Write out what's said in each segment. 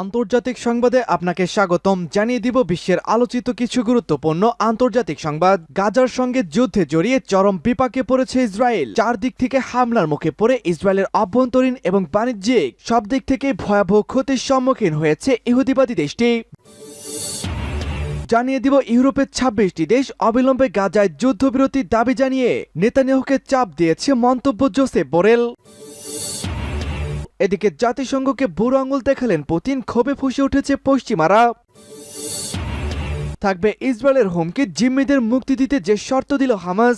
আন্তর্জাতিক সংবাদে আপনাকে স্বাগতম। জানিয়ে দিব বিশ্বের আলোচিত কিছু গুরুত্বপূর্ণ আন্তর্জাতিক সংবাদ। গাজার সঙ্গে যুদ্ধে জড়িয়ে চরম বিপাকে পড়েছে ইসরায়েল। চারদিক থেকে হামলার মুখে পড়ে ইসরায়েলের অভ্যন্তরীণ এবং বাণিজ্যিক সব দিক থেকে ভয়াবহ ক্ষতির সম্মুখীন হয়েছে ইহুদিবাদী দেশটি। জানিয়ে দিব ইউরোপের ২৬টি দেশ অবিলম্বে গাজায় যুদ্ধবিরতির দাবি জানিয়ে নেতানিয়াহুকে চাপ দিয়েছে মন্তব্য জোসেফ বোরেল। এদিকে জাতিসংঘকে বুড়ো আঙুল দেখালেন পুতিন, ক্ষোভে ফুঁসে উঠেছে পশ্চিমারা। থাকবে ইসরায়েলের হুমকি, জিম্মিদের মুক্তি দিতে যে শর্ত দিল হামাস।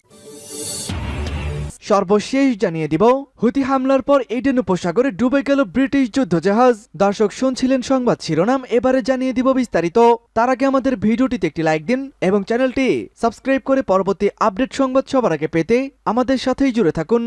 সর্বশেষ জানিয়ে দিব হুতি হামলার পর এডেন উপসাগরে ডুবে গেল ব্রিটিশ যুদ্ধজাহাজ। দর্শক শুনছিলেন সংবাদ শিরোনাম, এবারে জানিয়ে দিব বিস্তারিত। তার আগে আমাদের ভিডিওটিতে একটি লাইক দিন এবং চ্যানেলটি সাবস্ক্রাইব করে পরবর্তী আপডেট সংবাদ সবার আগে পেতে আমাদের সাথেই জুড়ে থাকুন।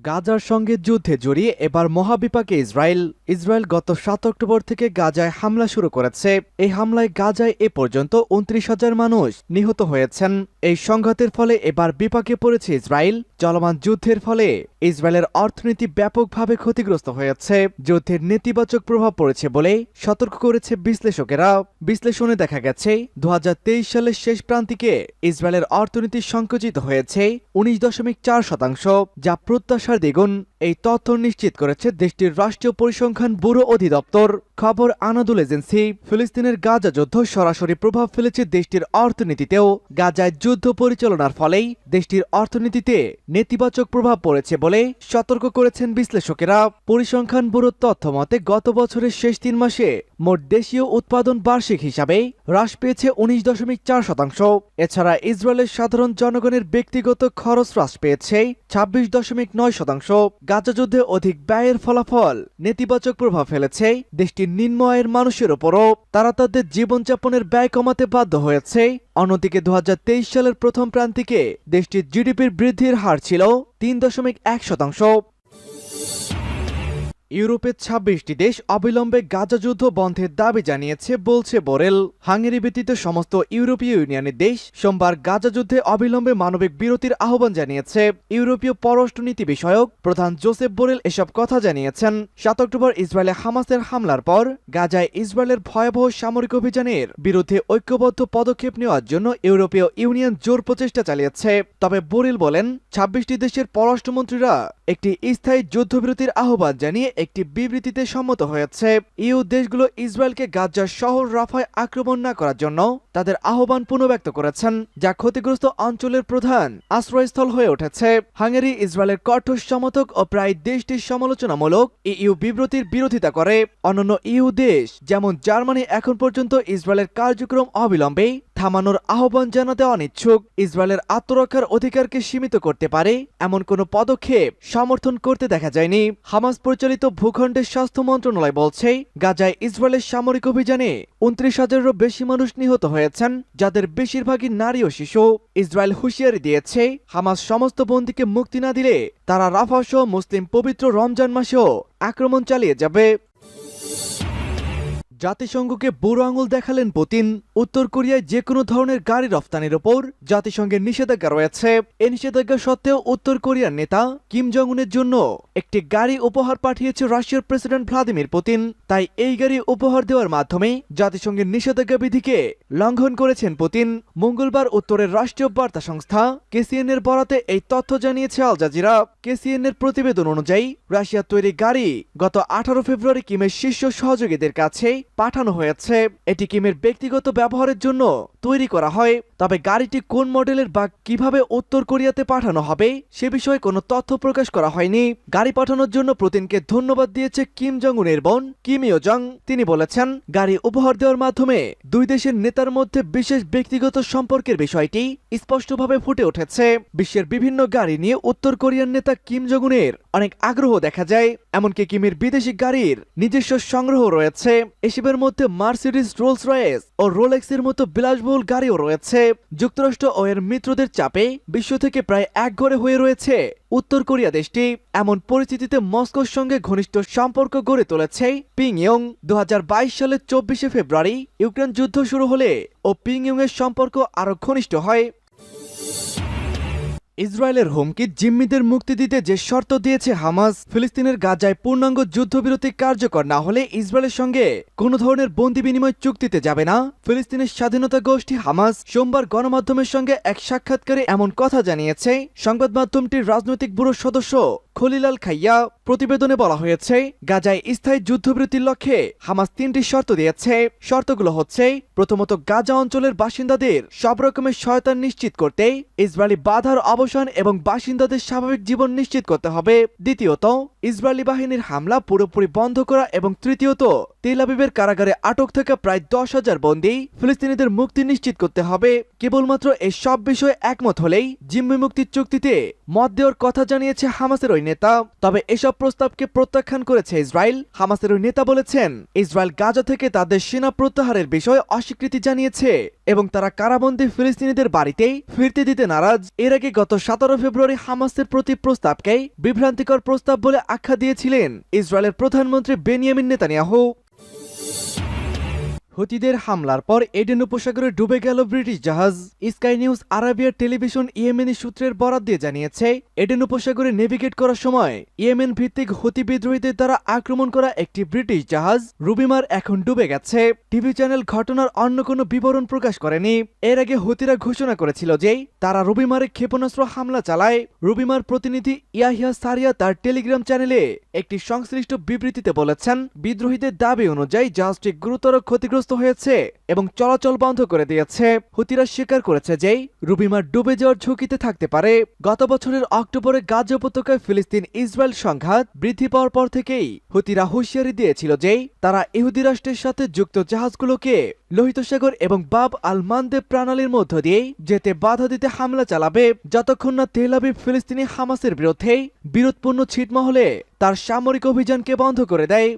গাজার সঙ্গে যুদ্ধে জড়িয়ে এবার মহাবিপাকে ইসরায়েল গত ৭ অক্টোবর থেকে গাজায় হামলা শুরু করেছে। এই হামলায় গাজায় এ পর্যন্ত ২৯,০০০ মানুষ নিহত হয়েছেন। এই সংঘাতের ফলে এবার বিপাকে পড়েছে ইসরায়েল। চলমান যুদ্ধের ফলে ইসরায়েলের অর্থনীতি ব্যাপকভাবে ক্ষতিগ্রস্ত হয়েছে। যুদ্ধের নেতিবাচক প্রভাব পড়েছে বলে সতর্ক করেছে বিশ্লেষকেরা। বিশ্লেষণে দেখা গেছে ২০২৩ সালের শেষ প্রান্তিকে ইসরায়েলের অর্থনীতি সংকুচিত হয়েছে ১৯.৪%, যা প্রত্যাশার দ্বিগুণ। এই তথ্য নিশ্চিত করেছে দেশটির রাষ্ট্রীয় পরিসংখ্যান ব্যুরো অধিদপ্তর। খবর আনাদুল এজেন্সি। ফিলিস্তিনের গাজা যুদ্ধ সরাসরি প্রভাব ফেলেছে দেশটির অর্থনীতিতেও। গাজায় যুদ্ধ পরিচালনার ফলেই দেশটির অর্থনীতিতে নেতিবাচক প্রভাব পড়েছে বলে সতর্ক করেছেন বিশ্লেষকেরা। পরিসংখ্যান ব্যুরোর তথ্য মতে গত বছরের শেষ ৩ মাসে মোট দেশীয় উৎপাদন বার্ষিক হিসাবে হ্রাস পেয়েছে ১৯.৪%। এছাড়া ইসরায়েলের সাধারণ জনগণের ব্যক্তিগত খরচ হ্রাস পেয়েছে ২৬.৯%। গাজা যুদ্ধে অধিক ব্যয়ের ফলাফল নেতিবাচক প্রভাব ফেলেছে দেশটির নিম্ন আয়ের মানুষের ওপরও। তারা তাদের জীবনযাপনের ব্যয় কমাতে বাধ্য হয়েছে। অন্যদিকে ২০২৩ সালের প্রথম প্রান্তিকে দেশটির জিডিপির বৃদ্ধির হার ছিল ৩.১%। ইউরোপের ২৬টি দেশ অবিলম্বে গাজা যুদ্ধ বন্ধের দাবি জানিয়েছে বলছে বোরেল। হাঙ্গেরি ব্যতীত সমস্ত ইউরোপীয় ইউনিয়নের দেশ সোমবার গাজা যুদ্ধে অবিলম্বে মানবিক বিরতির আহ্বান জানিয়েছে। ইউরোপীয় পররাষ্ট্রনীতি বিষয়ক প্রধান জোসেফ বোরেল এসব কথা জানিয়েছেন ৭ অক্টোবর ইসরায়েলে হামাসের হামলার পর গাজায় ইসরায়েলের ভয়াবহ সামরিক অভিযানের বিরুদ্ধে ঐক্যবদ্ধ পদক্ষেপ নেওয়ার জন্য ইউরোপীয় ইউনিয়ন জোর প্রচেষ্টা চালিয়েছে। তবে বোরেল বলেন ২৬টি দেশের পররাষ্ট্রমন্ত্রীরা একটি স্থায়ী যুদ্ধবিরতির আহ্বান জানিয়ে একটি বিবৃতিতে সম্মত হয়েছে। ইউ দেশগুলো ইসরায়েলকে গাজার শহর রাফায় আক্রমণ না করার জন্য তাদের আহ্বান পুনর্ব্যক্ত করেছেন, যা ক্ষতিগ্রস্ত অঞ্চলের প্রধান আশ্রয়স্থল হয়ে উঠেছে। হাঙ্গেরি ইসরায়েলের কঠোর সমর্থক ও প্রায় দেশটির সমালোচনামূলক ইউ বিবৃতির বিরোধিতা করে। অন্যান্য ইউ দেশ যেমন জার্মানি এখন পর্যন্ত ইসরায়েলের কার্যক্রম অবিলম্বে থামানোর আহ্বান জানাতে অনিচ্ছুক। ইসরায়েলের আত্মরক্ষার অধিকারকে সীমিত করতে পারে এমন কোনো পদক্ষেপ সমর্থন করতে দেখা যায়নি। হামাস পরিচালিত ভূখণ্ডের স্বাস্থ্য মন্ত্রণালয় বলছে গাজায় ইসরায়েলের সামরিক অভিযানে ২৯,০০০-এরও বেশি মানুষ নিহত হয়েছেন, যাদের বেশিরভাগই নারী ও শিশু। ইসরায়েল হুঁশিয়ারি দিয়েছে হামাস সমস্ত বন্দীকে মুক্তি না দিলে তারা রাফা সহ মুসলিম পবিত্র রমজান মাসেও আক্রমণ চালিয়ে যাবে। জাতিসংঘকে বুড়ো আঙুল দেখালেন পুতিন। উত্তর কোরিয়ায় যে কোনো ধরনের গাড়ি রফতানির ওপর জাতিসংঘের নিষেধাজ্ঞা রয়েছে। এ নিষেধাজ্ঞা সত্ত্বেও উত্তর কোরিয়ার নেতা কিম জং উনের জন্য একটি গাড়ি উপহার পাঠিয়েছে রাশিয়ার প্রেসিডেন্ট ভ্লাদিমির পুতিন। তাই এই গাড়ি উপহার দেওয়ার মাধ্যমে জাতিসংঘের নিষেধাজ্ঞা বিধিকে লঙ্ঘন করেছেন পুতিন। মঙ্গলবার উত্তরের রাষ্ট্রীয় বার্তা সংস্থা কেসিএন এর বরাতে এই তথ্য জানিয়েছে আল জাজিরা। কেসিএন এর প্রতিবেদন অনুযায়ী রাশিয়ার তৈরি গাড়ি গত ১৮ ফেব্রুয়ারি কিমের শীর্ষ সহযোগীদের কাছে পাঠানো হয়েছে। এটি কিমের ব্যক্তিগত ব্যবহারের জন্য তৈরি করা হয়। তবে গাড়িটি কোন মডেলের বা কিভাবে উত্তর কোরিয়াতে পাঠানো হবে সে বিষয়ে কোনো তথ্য প্রকাশ করা হয়নি। গাড়ি পাঠানোর জন্য পুতিনকে ধন্যবাদ দিয়েছে কিম জং উনের বোন কিম ইয়ো জং। তিনি বলেছেন গাড়ি উপহার দেওয়ার মাধ্যমে দুই দেশের নেতার মধ্যে বিশেষ ব্যক্তিগত সম্পর্কের বিষয়টি স্পষ্টভাবে ফুটে উঠেছে। বিশ্বের বিভিন্ন গাড়ি নিয়ে উত্তর কোরিয়ার নেতা কিম জং উনের অনেক আগ্রহ দেখা যায়। এমনকি কিমের বিদেশি গাড়ির নিজস্ব সংগ্রহ রয়েছে। এসবের মধ্যে মার্সিডিজ, রোলস রয়েস ও রোলেক্সের মতো বিলাসবহুল গাড়িও রয়েছে। যুক্তরাষ্ট্র ও এর মিত্রদের চাপে বিশ্ব থেকে প্রায় একঘরে হয়ে রয়েছে উত্তর কোরিয়া দেশটি। এমন পরিস্থিতিতে মস্কোর সঙ্গে ঘনিষ্ঠ সম্পর্ক গড়ে তুলেছে পিংইয়ং। ২০২২ সালের ২৪শে ফেব্রুয়ারি ইউক্রেন যুদ্ধ শুরু হলে ও পিংইয়ং এর সম্পর্ক আরো ঘনিষ্ঠ হয়। ইসরায়েলের হুমকি জিম্মিদের মুক্তি দিতে যে শর্ত দিয়েছে হামাস, ফিলিস্তিনের গাজায় পূর্ণাঙ্গ যুদ্ধবিরতি কার্যকর না হলে ইসরায়েলের সঙ্গে কোনো ধরনের বন্দি বিনিময় চুক্তিতে যাবে না। ফিলিস্তিনের স্বাধীনতা গোষ্ঠী হামাস সোমবার গণমাধ্যমের সঙ্গে এক সাক্ষাৎকারে এমন কথা জানিয়েছে। সংবাদ মাধ্যমটির রাজনৈতিক ব্যুরোর সদস্য খলিল আল খাইয়া প্রতিবেদনে বলা হয়েছে, গাজায় স্থায়ী যুদ্ধবিরতির লক্ষ্যে হামাস 3টি শর্ত দিয়েছে। শর্তগুলো হচ্ছে, প্রথমত গাজা অঞ্চলের বাসিন্দাদের সব রকমের সহায়তা নিশ্চিত করতে ইসরায়েলি বাধার অবসান এবং বাসিন্দাদের স্বাভাবিক জীবন নিশ্চিত করতে হবে। দ্বিতীয়ত, ইসরায়েলি বাহিনীর হামলা পুরোপুরি বন্ধ করা এবং তৃতীয়ত, তেল আবিবের কারাগারে আটক থাকা প্রায় 10,000 বন্দী ফিলিস্তিনিদের মুক্তি নিশ্চিত করতে হবে। কেবলমাত্র এই সব বিষয়ে একমত হলেই জিম্মি মুক্তির চুক্তিতে মত দেওয়ার কথা জানিয়েছে হামাসের ওই নেতা। তবে এসব প্রস্তাবকে প্রত্যাখ্যান করেছে ইসরায়েল। হামাসের ওই নেতা বলেছেন, ইসরায়েল গাজা থেকে তাদের সেনা প্রত্যাহারের বিষয়ে অস্বীকৃতি জানিয়েছে এবং তারা কারাবন্দী ফিলিস্তিনিদের বাড়িতেই ফিরতে দিতে নারাজ। এর আগে গত 17 ফেব্রুয়ারি হামাসের প্রতি প্রস্তাবকে বিভ্রান্তিকর প্রস্তাব বলে আখ্যা দিয়েছিলেন ইসরায়েলের প্রধানমন্ত্রী বেনিয়ামিন নেতানিয়াহু। হুতিদের হামলার পর এডেন উপসাগরে ডুবে গেল ব্রিটিশ জাহাজ। স্কাই নিউজ আরাবিয়ার টেলিভিশন ইয়েমেনি সূত্রের বরাত দিয়ে জানিয়েছে, এডেন উপসাগরে নেভিগেট করার সময় ইয়েমেন ভিত্তিক হুতি বিদ্রোহীদের দ্বারা আক্রমণ করা একটি ব্রিটিশ জাহাজ রুবিমার এখন ডুবে গেছে। টিভি চ্যানেল ঘটনার অন্য কোনো বিবরণ প্রকাশ করেনি। এর আগে হুতিরা ঘোষণা করেছিল যে তারা রুবিমারে ক্ষেপণাস্ত্র হামলা চালায়। রুবিমার প্রতিনিধি ইয়াহিয়া সারিয়া তার টেলিগ্রাম চ্যানেলে একটি সংশ্লিষ্ট বিবৃতিতে বলেছেন, বিদ্রোহীদের দাবি অনুযায়ী জাহাজটি গুরুতর ক্ষতিগ্রস্ত হয়েছে এবং চলাচল বন্ধ করে দিয়েছে। হুতিরা স্বীকার করেছে যে রুবিমার ডুবে যাওয়ার ঝুঁকিতে থাকতে পারে। গত বছরের অক্টোবরে গাজা উপত্যকায় ফিলিস্তিন ইসরায়েল সংঘাত বৃদ্ধি পাওয়ার পর থেকেই হুতিরা হুঁশিয়ারি দিয়েছিল যে তারা ইহুদি রাষ্ট্রের সাথে যুক্ত জাহাজগুলোকে লোহিত সাগর এবং বাব আল মানদেব প্রণালীর মধ্য দিয়ে যেতে বাধা দিতে হামলা চালাবে, যতক্ষণ না তেল আবিব ফিলিস্তিনি হামাসের বিরুদ্ধে বিরোধপূর্ণ ছিটমহলে তার সামরিক অভিযানকে বন্ধ করে দেয়।